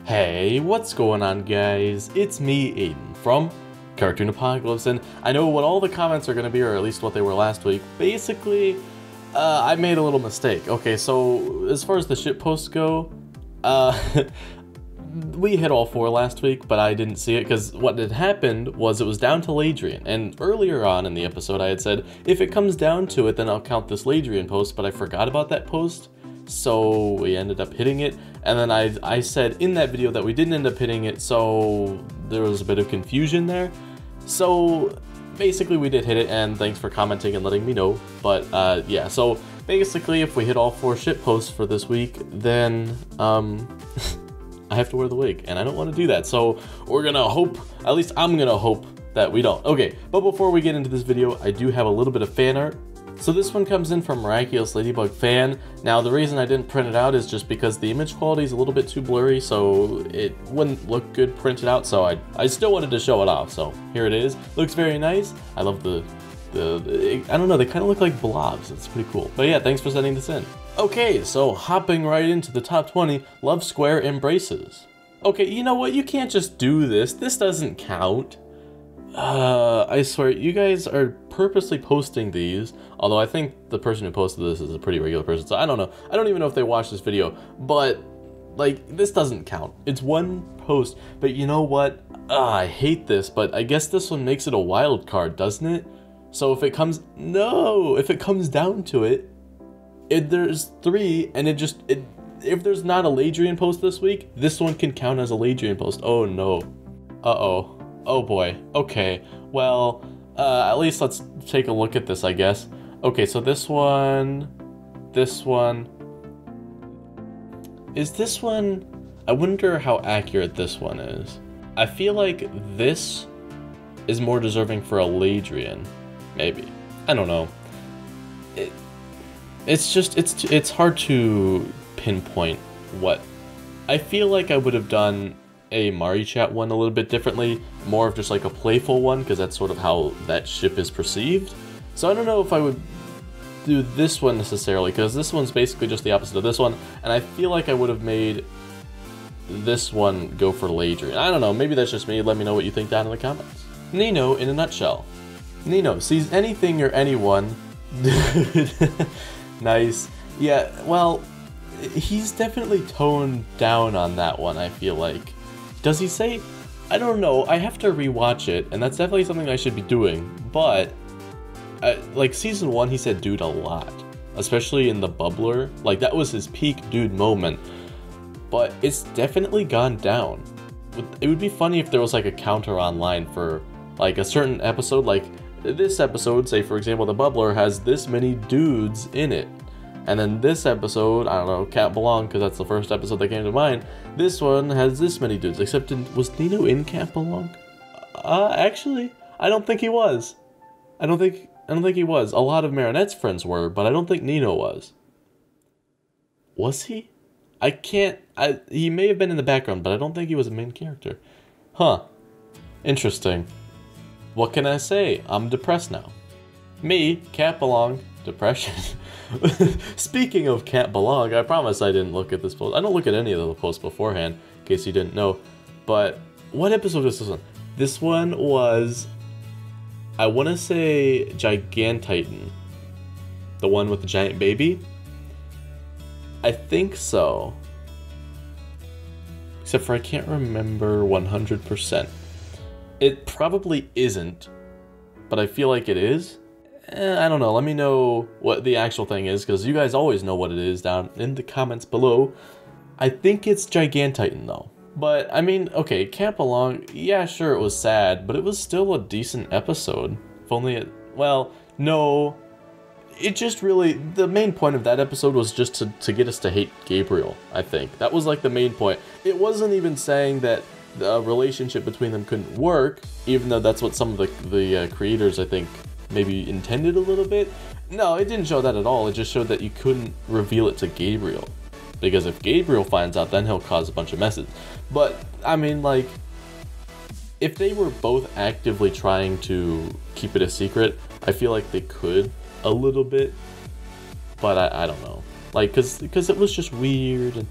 Hey, what's going on, guys? It's me, Aiden, from Cartoon Apocalypse, and I know what all the comments are going to be, or at least what they were last week. Basically, I made a little mistake. Okay, so as far as the shitposts go, we hit all 4 last week, but I didn't see it, because what had happened was it was down to Ladrian, and earlier on in the episode I had said, if it comes down to it, then I'll count this Ladrian post, but I forgot about that post. So we ended up hitting it, and then I said in that video that we didn't end up hitting it, so there was a bit of confusion there. So basically we did hit it, and thanks for commenting and letting me know. But yeah, so basically if we hit all 4 shit posts for this week, then I have to wear the wig, and I don't want to do that. So we're gonna hope, at least I'm gonna hope, that we don't. Okay, but before we get into this video, I do have a little bit of fan art. So this one comes in from Miraculous Ladybug Fan. Now the reason I didn't print it out is just because the image quality is a little bit too blurry, so it wouldn't look good printed out, so I still wanted to show it off. So here it is. Looks very nice. I love the I don't know, they kind of look like blobs. It's pretty cool. But yeah, thanks for sending this in. Okay, so hopping right into the top 20, Love Square Embraces. Okay, you know what? You can't just do this. This doesn't count. I swear, you guys are purposely posting these, although I think the person who posted this is a pretty regular person, so I don't know. I don't even know if they watched this video, but, like, this doesn't count. It's one post, but you know what? I hate this, but I guess this one makes it a wild card, doesn't it? So if it comes, no, if it comes down to it, there's 3, and if there's not a Ladrian post this week, this one can count as a Ladrian post. Oh no. Uh-oh. Oh boy. Okay. Well, at least let's take a look at this, I guess. Okay, so this one... Is this one... I wonder how accurate this one is. I feel like this is more deserving for a Ladrian. Maybe. I don't know. It's hard to pinpoint what... I feel like I would have done a Marichat one a little bit differently, more of just like a playful one, because that's sort of how that ship is perceived. So I don't know if I would do this one necessarily, because this one's basically just the opposite of this one, and I feel like I would have made this one go for Ladrian. I don't know, maybe that's just me. Let me know what you think down in the comments. Nino in a nutshell. Nino sees anything or anyone. Nice. Yeah, well, he's definitely toned down on that one, I feel like. Does he say? I don't know, I have to rewatch it, and that's definitely something I should be doing, but like season 1 he said dude a lot, especially in the bubbler. Like that was his peak dude moment, but it's definitely gone down. It would be funny if there was like a counter online for like a certain episode, like this episode, say for example the bubbler has this many dudes in it. And then this episode, I don't know, Cat Belong, because that's the first episode that came to mind. This one has this many dudes, except was Nino in Cat Belong? Actually, I don't think he was. I don't think he was. A lot of Marinette's friends were, but I don't think Nino was. Was he? He may have been in the background, but I don't think he was a main character. Huh. Interesting. What can I say? I'm depressed now. Me, Cat Belong, depression. Speaking of Cat Belong, I promise I didn't look at this post. I don't look at any of the posts beforehand, in case you didn't know. But what episode is this one? This one was, I want to say Gigantitan. The one with the giant baby? I think so. Except for I can't remember 100%. It probably isn't, but I feel like it is. I don't know, let me know what the actual thing is, because you guys always know what it is down in the comments below. I think it's Gigantitan though. But, I mean, okay, Cat Belong, yeah, sure, it was sad, but it was still a decent episode. If only it, well, no. It just really, the main point of that episode was just to get us to hate Gabriel, I think. That was like the main point. It wasn't even saying that the relationship between them couldn't work, even though that's what some of the creators, I think, maybe intended a little bit. No, it didn't show that at all. It just showed that you couldn't reveal it to Gabriel, because if Gabriel finds out, then he'll cause a bunch of messes. But I mean, like, if they were both actively trying to keep it a secret, I feel like they could a little bit, but I don't know, like, because it was just weird, and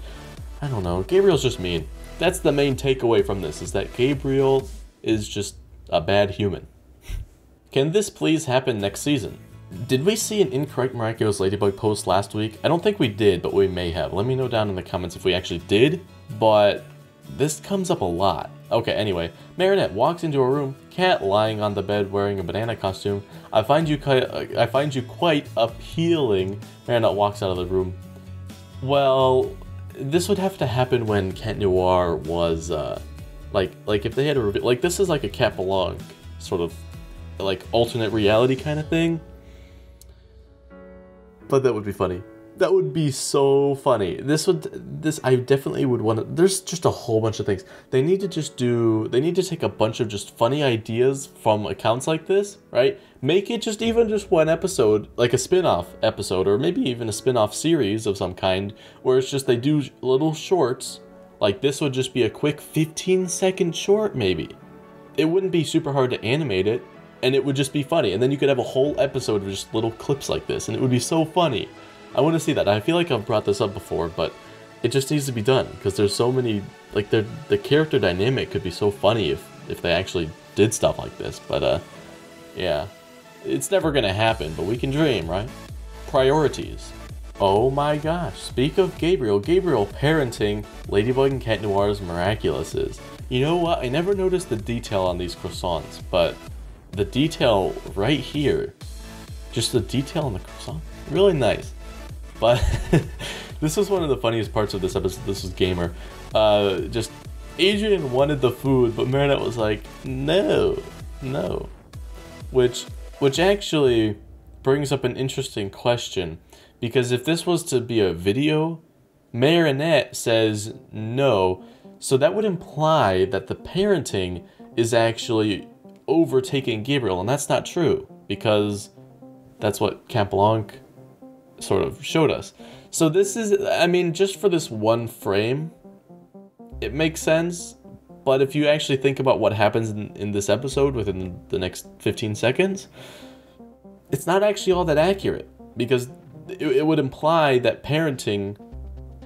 I don't know, Gabriel's just mean. That's the main takeaway from this, is that Gabriel is just a bad human. Can this please happen next season? Did we see an incorrect Miraculous Ladybug post last week? I don't think we did, but we may have. Let me know down in the comments if we actually did, but this comes up a lot. Okay, anyway, Marinette walks into a room, cat lying on the bed wearing a banana costume. I find you quite appealing. Marinette walks out of the room. Well, this would have to happen when Cat Noir was, like if they had a reveal, like this is like a Cat Blanc sort of, like alternate reality kind of thing. But that would be funny. That would be so funny. I definitely would want to, there's just a whole bunch of things. They need to take a bunch of just funny ideas from accounts like this, right? Make it just one episode, like a spin-off episode, or maybe even a spin-off series of some kind, where it's just they do little shorts. Like this would just be a quick 15-second short, maybe. It wouldn't be super hard to animate it, and it would just be funny. And then you could have a whole episode of just little clips like this, and it would be so funny. I want to see that. I feel like I've brought this up before, but it just needs to be done, because there's so many, like, the character dynamic could be so funny if they actually did stuff like this. But yeah, it's never gonna happen, but we can dream, right? Priorities. Oh my gosh, speak of Gabriel parenting Ladybug and Cat Noir's Miraculouses. You know what, I never noticed the detail on these croissants, but the detail right here, just the detail on the croissant, really nice. But this was one of the funniest parts of this episode. This was Gamer. Just Adrien wanted the food, but Marinette was like, no. Which actually brings up an interesting question, because if this was to be a video, Marinette says no, so that would imply that the parenting is actually overtaking Gabriel, and that's not true, because that's what Cat Blanc sort of showed us. So this is, I mean, just for this one frame, it makes sense, but if you actually think about what happens in this episode within the next 15 seconds, it's not actually all that accurate, because it would imply that parenting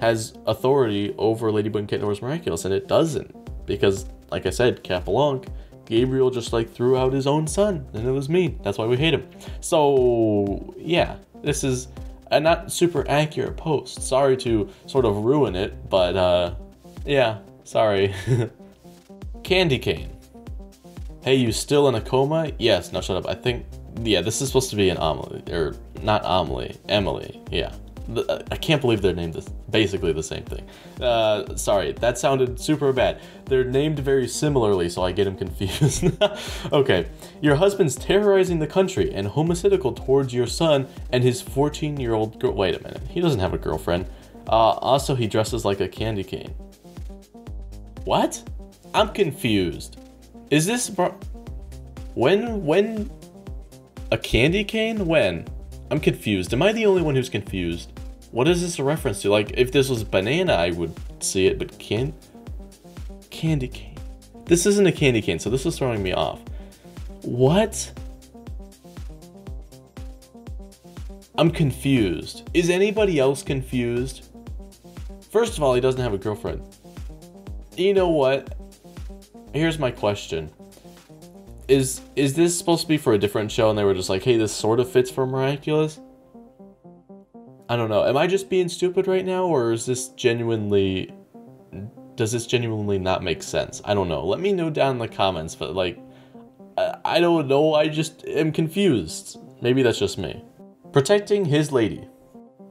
has authority over Ladybug and Cat Noir's Miraculous, and it doesn't, because, like I said, Cat Blanc, Gabriel just like threw out his own son, and it was mean. That's why we hate him. So yeah, this is a not super accurate post. Sorry to sort of ruin it, but yeah, sorry. Candy Cane. Hey, you still in a coma? Yes, no, shut up. I think, yeah, this is supposed to be an Amelie, or not Amelie, Emily, yeah. I can't believe they're named basically the same thing. Sorry, that sounded super bad. They're named very similarly, so I get them confused. Okay, your husband's terrorizing the country and homicidal towards your son and his 14-year-old girl. Wait a minute, he doesn't have a girlfriend. Also, he dresses like a candy cane. What? I'm confused. Is this when a candy cane? When? I'm confused. Am I the only one who's confused? What is this a reference to? Like, if this was banana, I would see it, but candy cane. This isn't a candy cane, so this is throwing me off. What? I'm confused. Is anybody else confused? First of all, he doesn't have a girlfriend. You know what? Here's my question. Is this supposed to be for a different show and they were just like, hey, this sort of fits for Miraculous? I don't know. Am I just being stupid right now, or is this genuinely... does this genuinely not make sense? I don't know. Let me know down in the comments, but like... I don't know, I just am confused. Maybe that's just me. Protecting his lady.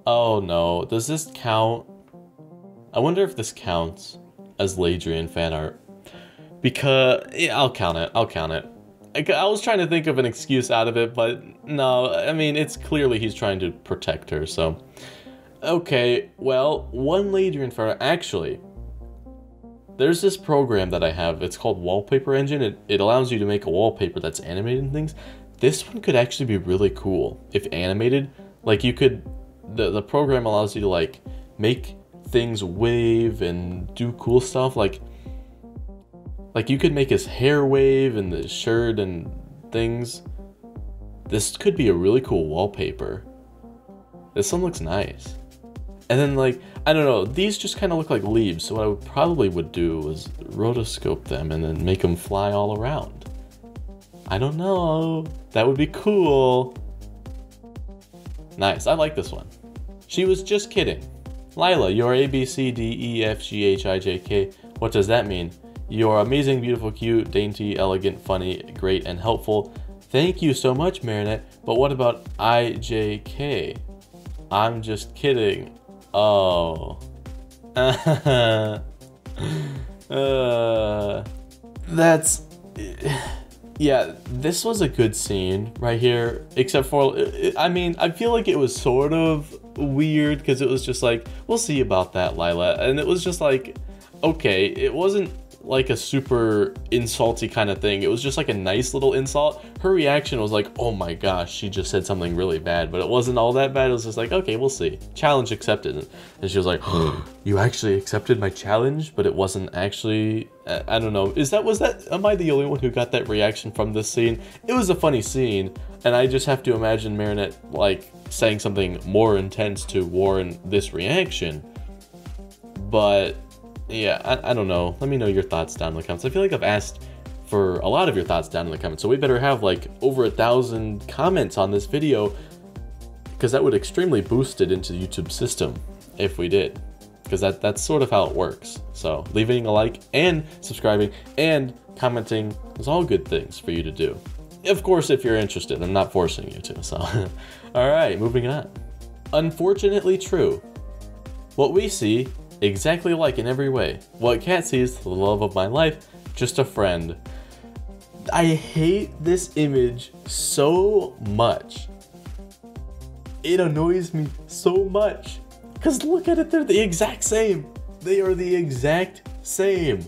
Oh no, does this count? I wonder if this counts as Ladrian fan art. Because, yeah, I'll count it. I was trying to think of an excuse out of it, but no, I mean, it's clearly he's trying to protect her, so. Okay, well, one Ladrian fan, actually, there's this program that I have, it's called Wallpaper Engine. It allows you to make a wallpaper that's animated and things. This one could actually be really cool if animated. Like, you could, the program allows you to, like, make things wave and do cool stuff, like you could make his hair wave and the shirt and things. This could be a really cool wallpaper. This one looks nice. And then like, I don't know, these just kind of look like leaves. So what I probably would do was rotoscope them and then make them fly all around. I don't know. That would be cool. Nice, I like this one. She was just kidding. Lila, you're A, B, C, D, E, F, G, H, I, J, K. What does that mean? You're amazing, beautiful, cute, dainty, elegant, funny, great, and helpful. Thank you so much, Marinette. But what about I, J, K? I'm just kidding. Oh. That's... Yeah, this was a good scene right here, except for, I mean, I feel like it was sort of weird because it was just like, we'll see about that, Lila. And it was just like, okay, it wasn't like a super insulty kind of thing. It was just like a nice little insult. Her reaction was like, oh my gosh, she just said something really bad, but it wasn't all that bad. It was just like, okay, we'll see. Challenge accepted. And she was like, oh, you actually accepted my challenge, but it wasn't actually, I don't know. Am I the only one who got that reaction from this scene? It was a funny scene, and I just have to imagine Marinette like saying something more intense to warrant this reaction. But yeah, I don't know. Let me know your thoughts down in the comments. I feel like I've asked for a lot of your thoughts down in the comments, so we better have like over 1,000 comments on this video, because that would extremely boost it into the YouTube system if we did, because that's sort of how it works. So leaving a like and subscribing and commenting is all good things for you to do. Of course, if you're interested, I'm not forcing you to, so. All right, moving on. Unfortunately true. What we see, exactly like in every way. What Kat sees, the love of my life, just a friend. I hate this image so much. It annoys me so much. Because look at it, they're the exact same. They are the exact same.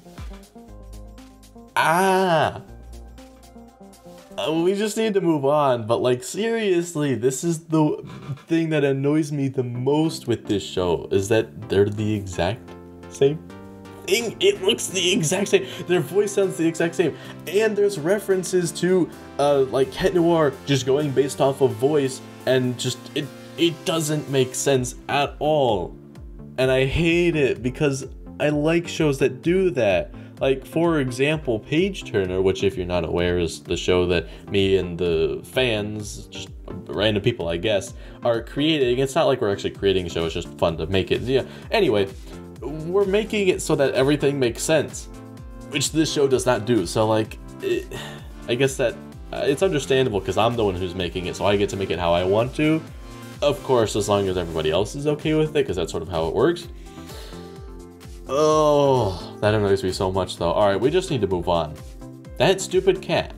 We just need to move on, but like seriously, this is the thing that annoys me the most with this show, is that they're the exact same thing. It looks the exact same. Their voice sounds the exact same. And there's references to like Cat Noir just going based off of voice, and just it doesn't make sense at all. And I hate it because I like shows that do that. Like, for example, Page Turner, which if you're not aware is the show that me and the fans, just random people I guess, are creating. It's not like we're actually creating a show, it's just fun to make it. Yeah. Anyway, we're making it so that everything makes sense, which this show does not do. So like, I guess that it's understandable because I'm the one who's making it, so I get to make it how I want to. Of course, as long as everybody else is okay with it, because that's sort of how it works. Oh, that annoys me so much though. Alright, we just need to move on. That stupid cat.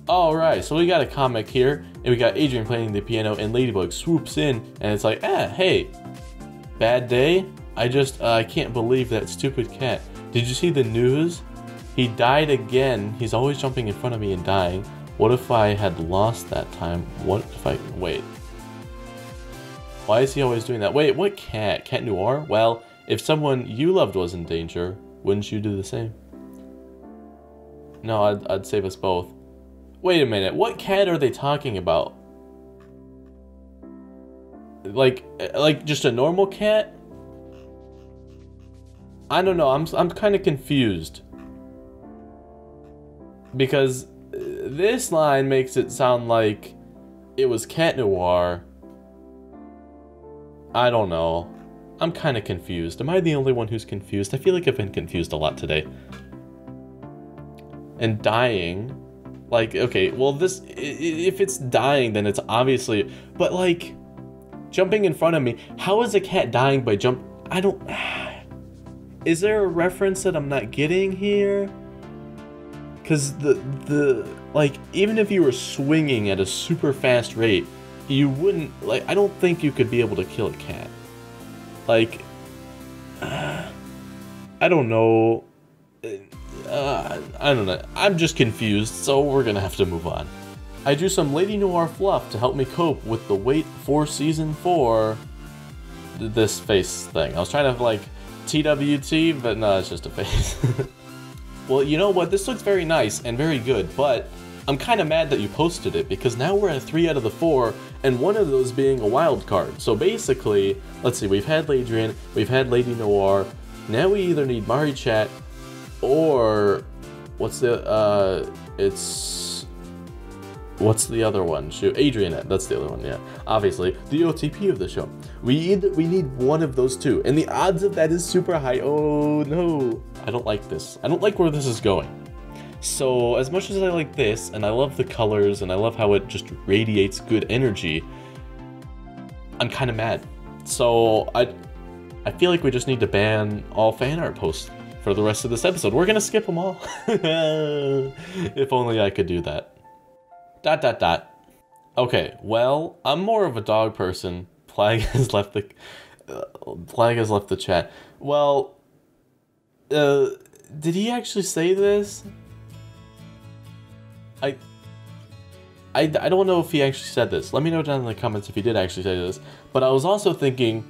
Alright, so we got a comic here, and we got Adrien playing the piano, and Ladybug swoops in, and it's like, hey, bad day? I can't believe that stupid cat. Did you see the news? He died again. He's always jumping in front of me and dying. What if I had lost that time? What if wait. Why is he always doing that? Wait, what cat? Cat Noir? Well, if someone you loved was in danger, wouldn't you do the same? No, I'd save us both. Wait a minute, what cat are they talking about? Like just a normal cat? I don't know, I'm kind of confused. Because this line makes it sound like it was Cat Noir. I don't know. I'm kind of confused. Am I the only one who's confused? I feel like I've been confused a lot today. And dying, like, okay, well this, if it's dying, then it's obviously, but like, jumping in front of me, how is a cat dying by I don't, is there a reference that I'm not getting here? Because like, even if you were swinging at a super fast rate, you wouldn't, like, I don't think you could be able to kill a cat. Like, I don't know. I don't know. I'm just confused, so we're gonna have to move on. I drew some Lady Noir fluff to help me cope with the wait for season 4. This face thing. I was trying to like TWT, but no, it's just a face. Well, you know what? This looks very nice and very good, but I'm kind of mad that you posted it, because now we're at 3 out of the 4, and one of those being a wild card. So basically, let's see, we've had Ladrian, we've had Lady Noir, now we either need Marichat, or, what's the other one? Shoot, Adrianette, that's the other one, yeah. Obviously, the OTP of the show. We need one of those two, and the odds of that is super high. Oh no, I don't like this. I don't like where this is going. So, as much as I like this, and I love the colors, and I love how it just radiates good energy, I'm kind of mad. So, I feel like we just need to ban all fan art posts for the rest of this episode. We're gonna skip them all. If only I could do that. ... Okay, well, I'm more of a dog person. Plague has left the chat. Well, did he actually say this? I don't know if he actually said this. Let me know down in the comments if he did actually say this. But I was also thinking,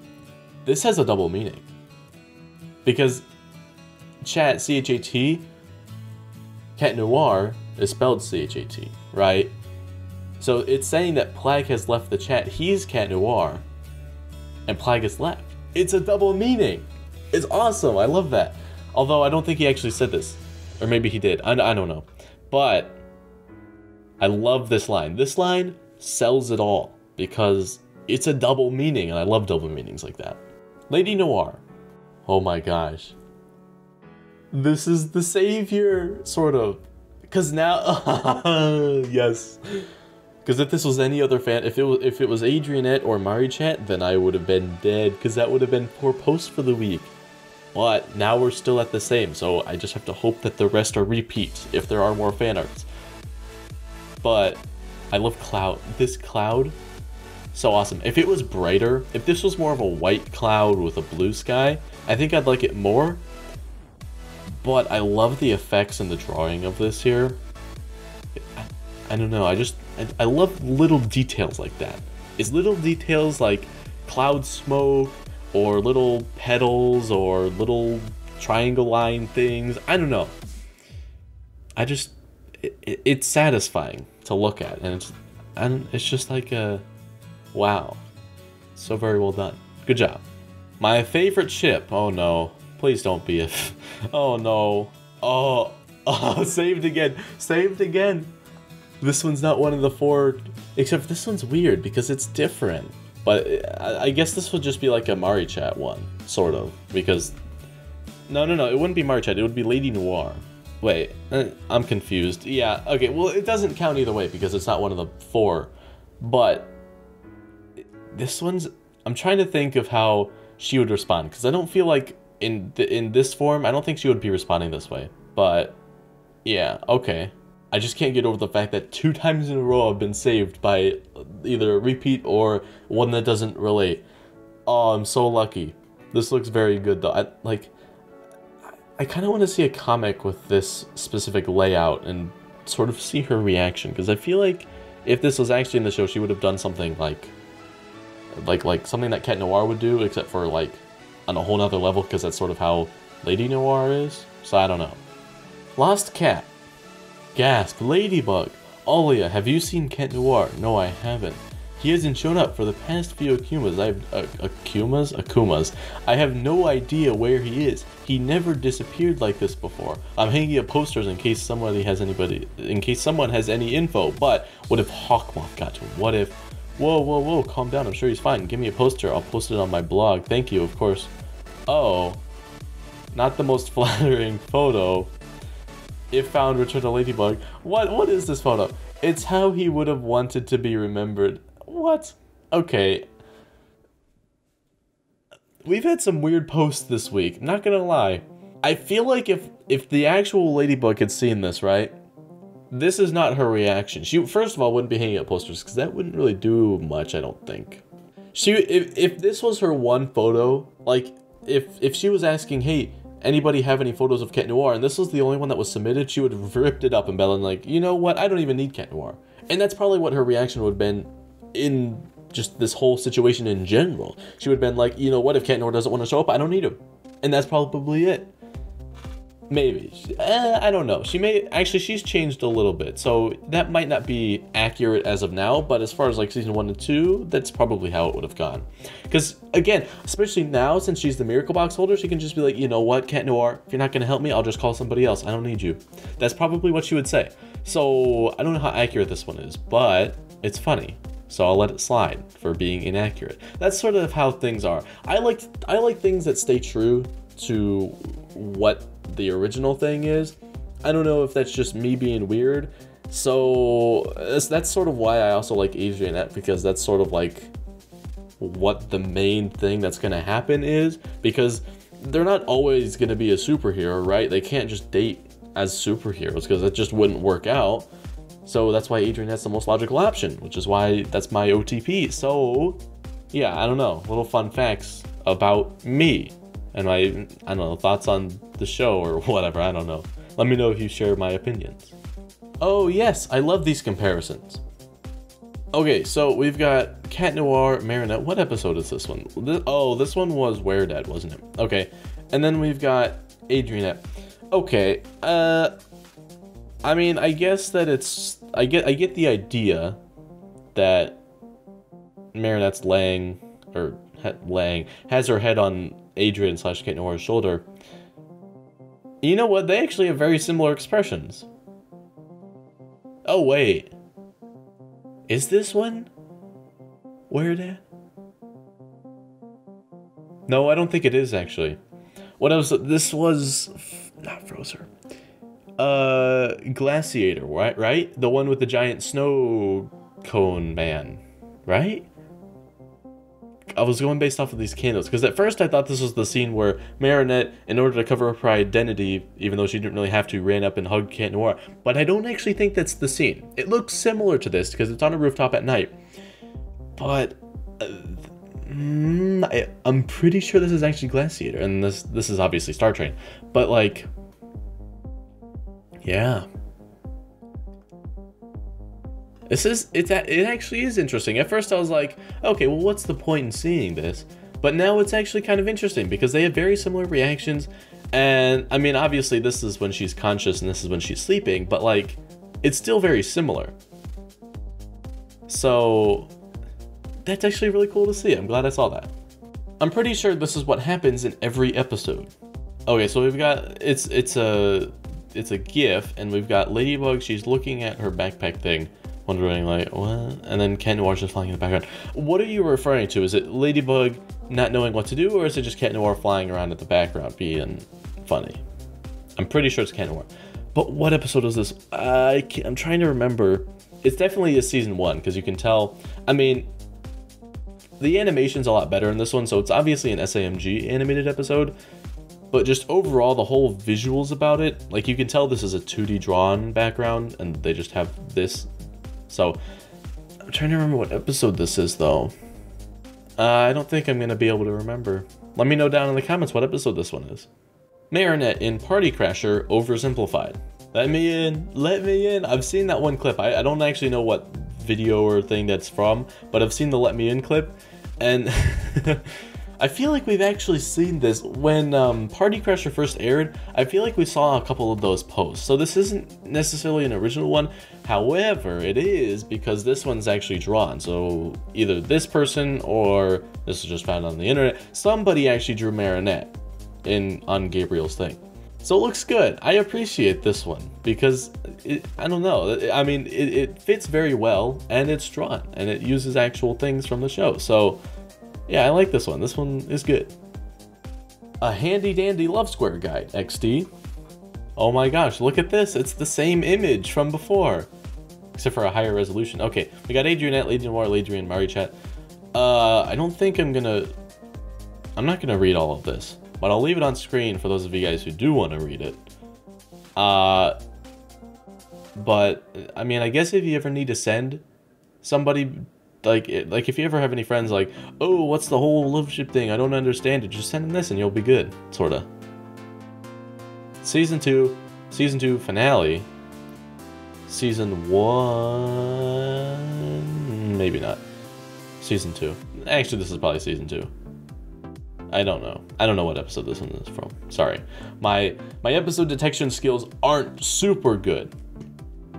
this has a double meaning. Because chat, C-H-A-T, Cat Noir is spelled C-H-A-T, right? So it's saying that Plague has left the chat. He's Cat Noir, and Plague has left. It's a double meaning. It's awesome. I love that. Although I don't think he actually said this. Or maybe he did. I don't know. But I love this line. This line sells it all because it's a double meaning, and I love double meanings like that. Lady Noir. Oh my gosh. This is the savior, sort of. Because now... yes. Because if this was any other fan, if it was Adrianette or Marichat, then I would have been dead, because that would have been 4 posts for the week. But now we're still at the same, so I just have to hope that the rest are repeats, if there are more fan arts. But I love Cloud. This Cloud, so awesome. If it was brighter, if this was more of a white cloud with a blue sky, I think I'd like it more. But I love the effects and the drawing of this here. I don't know, I love little details like that. It's little details like cloud smoke, or little petals, or little triangle line things. I don't know. It's satisfying to look at, and it's just like wow. So very well done. Good job. My favorite ship. Oh no. Please don't be a... oh no. Oh, saved again. Saved again. This one's not one of the 4, except this one's weird because it's different. But I guess this would just be like a Marichat one, sort of, because... No, it wouldn't be Marichat, it would be Lady Noir. Wait, I'm confused. Yeah, okay, well, it doesn't count either way because it's not one of the 4. But this one's... I'm trying to think of how she would respond, because I don't feel like in this form, I don't think she would be responding this way. But, yeah, okay. I just can't get over the fact that 2 times in a row I've been saved by either a repeat or one that doesn't relate. Oh, I'm so lucky. This looks very good though. I kind of want to see a comic with this specific layout and sort of see her reaction, because I feel like if this was actually in the show, she would have done something like something that Cat Noir would do, except for like on a whole nother level, because that's sort of how Lady Noir is. So I don't know. Lost Cat. Gasp, Ladybug. Alia, have you seen Cat Noir? No, I haven't. He hasn't shown up for the past few Akumas. Akumas. I have no idea where he is. He never disappeared like this before. I'm hanging up posters in case someone has any info. But what if Hawkmoth got to him? What if... Whoa, calm down. I'm sure he's fine. Give me a poster. I'll post it on my blog. Thank you, of course. Oh. Not the most flattering photo. If found, return to Ladybug. What is this photo? It's how he would have wanted to be remembered. What? Okay. We've had some weird posts this week, not gonna lie. I feel like if the actual Ladybug had seen this, right? This is not her reaction. She, first of all, wouldn't be hanging up posters, because that wouldn't really do much, I don't think. If this was her one photo, like, if she was asking, hey, anybody have any photos of Cat Noir, and this was the only one that was submitted, she would have ripped it up and been like, you know what, I don't even need Cat Noir. And that's probably what her reaction would have been in just this whole situation in general. She would have been like, you know what, if Cat Noir doesn't want to show up, I don't need him. And that's probably it. Maybe. I don't know. She may actually, she's changed a little bit, so that might not be accurate as of now, but as far as like season 1 and 2, that's probably how it would have gone. Because again, especially now, since she's the Miracle Box holder, she can just be like, you know what, Cat Noir, if you're not going to help me, I'll just call somebody else. I don't need you. That's probably what she would say. So I don't know how accurate this one is, but it's funny. So I'll let it slide for being inaccurate. That's sort of how things are. I like things that stay true to what the original thing is. I don't know if that's just me being weird. So that's sort of why I also like Adrianette, because that's sort of like what the main thing that's going to happen is, because they're not always going to be a superhero, right? They can't just date as superheroes because it just wouldn't work out. So that's why Adrianette's the most logical option, which is why that's my OTP. So yeah, I don't know, little fun facts about me and my, I don't know, thoughts on the show or whatever, I don't know. Let me know if you share my opinions. Oh yes, I love these comparisons. Okay, so we've got Cat Noir, Marinette. What episode is this one? This one was Where Dead, wasn't it? Okay, and then we've got Adrianette. Okay, I mean, I guess that it's, I get the idea that Marinette's has her head on Adrien / Cat Noir's shoulder. You know what? They actually have very similar expressions. Oh wait, is this one Where Dead? No, I don't think it is actually. What else? This was not Frozer. Glaciator, right? The one with the giant snow cone man, right? I was going based off of these candles, because at first I thought this was the scene where Marinette, in order to cover up her identity, even though she didn't really have to, ran up and hugged Cat Noir. But I don't actually think that's the scene. It looks similar to this, because it's on a rooftop at night. But I'm pretty sure this is actually Glaciator, and this is obviously Star Train. But like, yeah. It actually is interesting. At first I was like, okay, well what's the point in seeing this? But now it's actually kind of interesting because they have very similar reactions. And I mean, obviously this is when she's conscious and this is when she's sleeping, but like, it's still very similar. So that's actually really cool to see. I'm glad I saw that. I'm pretty sure this is what happens in every episode. Okay, so we've got, it's a GIF, and we've got Ladybug, she's looking at her backpack thing, wondering like, what? And then Cat Noir's just flying in the background. What are you referring to? Is it Ladybug not knowing what to do, or is it just Cat Noir flying around at the background being funny? I'm pretty sure it's Cat Noir. But what episode is this? I'm trying to remember. It's definitely a season 1, because you can tell, I mean, the animation's a lot better in this one, so it's obviously an SAMG animated episode. But just overall, the whole visuals about it, like you can tell this is a 2D drawn background, and they just have this. So, I'm trying to remember what episode this is, though. I don't think I'm going to be able to remember. Let me know down in the comments what episode this one is. Marinette in Party Crasher Oversimplified. Let me in. I've seen that one clip. I don't actually know what video or thing that's from, but I've seen the Let Me In clip, and I feel like we've actually seen this when Party Crasher first aired. I feel like we saw a couple of those posts. So this isn't necessarily an original one. However, it is, because this one's actually drawn. So either this person or this is just found on the internet. Somebody actually drew Marinette on Gabriel's thing. So it looks good. I appreciate this one because I don't know. I mean, it fits very well, and it's drawn, and it uses actual things from the show. So yeah, I like this one. This one is good. A handy dandy love square guide, XD. Oh my gosh, look at this. It's the same image from before, except for a higher resolution. Okay, we got Adrianette, Lady Noir, Ladrian, Marichat. I don't think I'm not gonna read all of this, but I'll leave it on screen for those of you guys who do want to read it. But I mean, I guess if you ever need to send somebody, like if you ever have any friends like, oh, what's the whole love ship thing? I don't understand it. Just send them this and you'll be good, sorta. Season 2 finale. Season 1, maybe not. Season 2. Actually, this is probably Season 2. I don't know. I don't know what episode this one is from. Sorry. My episode detection skills aren't super good.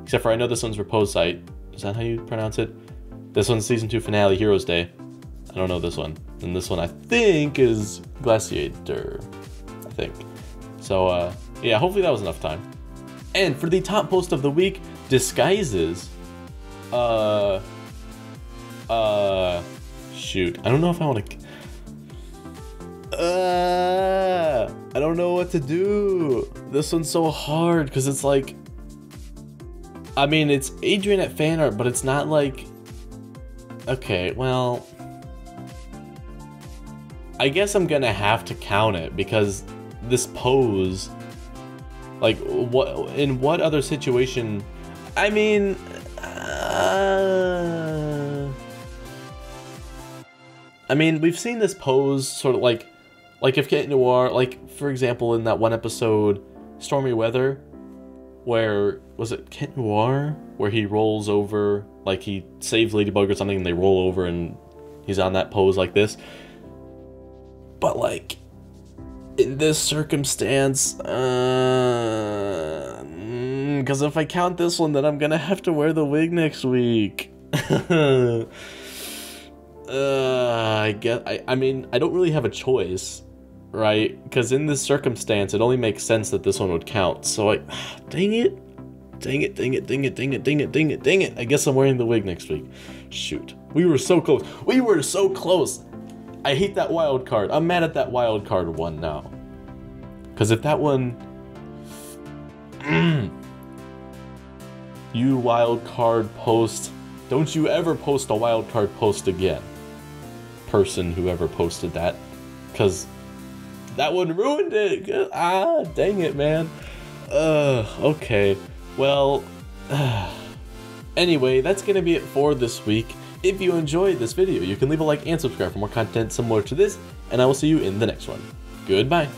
Except for I know this one's Repose Site. Is that how you pronounce it? This one's season 2 finale, Heroes Day. I don't know this one. And this one I think is Glaciator. I think. So yeah, hopefully that was enough time. And for the top post of the week, Disguises. Shoot. I don't know if I want to... I don't know what to do. This one's so hard because it's like... I mean, it's Adrian at fan art, but it's not like... Okay, well... I guess I'm gonna have to count it because this pose... Like, in what other situation... I mean... we've seen this pose sort of like if Kent Noir, like, for example, in that one episode, Stormy Weather, where, was it Kent Noir? Where he rolls over, like he saves Ladybug or something, and they roll over and he's on that pose like this. But, like, in this circumstance, because if I count this one, then I'm gonna have to wear the wig next week. I mean, I don't really have a choice, right? Because in this circumstance, it only makes sense that this one would count. So dang it. I guess I'm wearing the wig next week. Shoot. We were so close. I hate that wild card. I'm mad at that wild card one now. Because if that one... You wild card post... Don't you ever post a wild card post again. Person who ever posted that. Because that one ruined it. Dang it, man. Okay. Well... Anyway, that's going to be it for this week. If you enjoyed this video, you can leave a like and subscribe for more content similar to this, and I will see you in the next one. Goodbye.